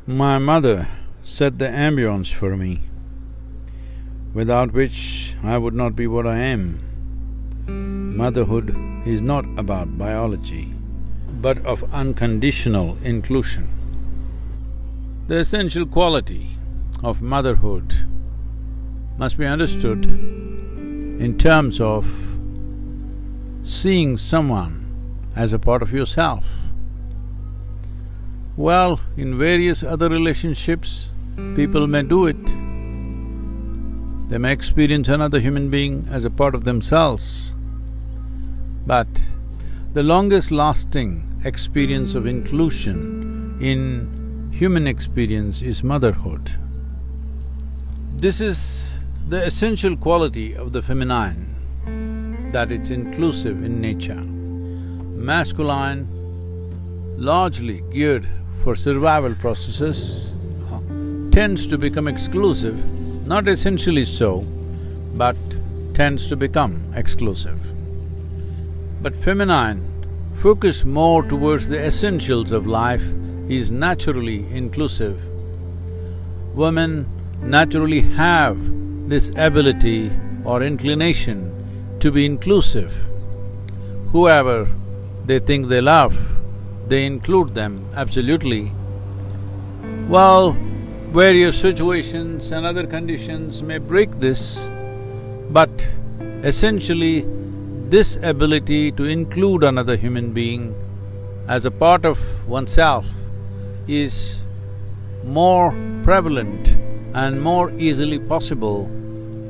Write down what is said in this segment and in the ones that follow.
My mother set the ambience for me, without which I would not be what I am. Motherhood is not about biology, but of unconditional inclusion. The essential quality of motherhood must be understood in terms of seeing someone as a part of yourself. Well, in various other relationships, people may do it. They may experience another human being as a part of themselves. But the longest lasting experience of inclusion in human experience is motherhood. This is the essential quality of the feminine, that it's inclusive in nature. Masculine, largely geared for survival processes, tends to become exclusive, not essentially so, but tends to become exclusive. But feminine, focused more towards the essentials of life, is naturally inclusive. Women naturally have this ability or inclination to be inclusive. Whoever they think they love, they include them absolutely. Well, various situations and other conditions may break this, but essentially this ability to include another human being as a part of oneself is more prevalent and more easily possible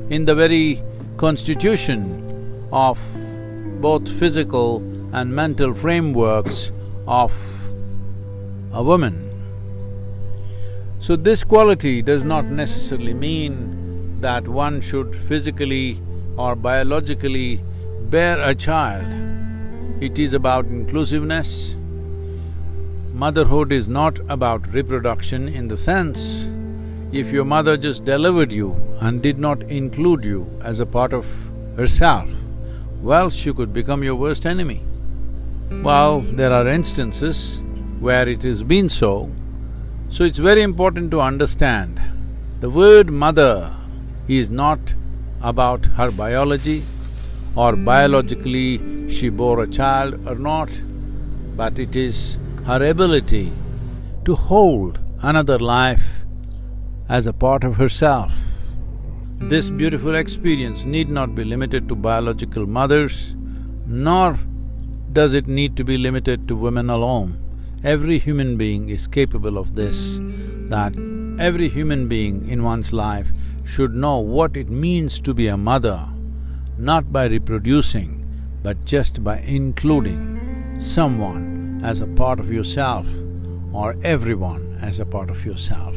in the very constitution of both physical and mental frameworks of a woman. So this quality does not necessarily mean that one should physically or biologically bear a child. It is about inclusiveness. Motherhood is not about reproduction in the sense, if your mother just delivered you and did not include you as a part of herself, well, she could become your worst enemy. Well, there are instances where it has been so. So it's very important to understand, the word mother is not about her biology or biologically she bore a child or not, but it is her ability to hold another life as a part of herself. This beautiful experience need not be limited to biological mothers, nor does it need to be limited to women alone. Every human being is capable of this, that every human being in one's life should know what it means to be a mother, not by reproducing, but just by including someone as a part of yourself or everyone as a part of yourself.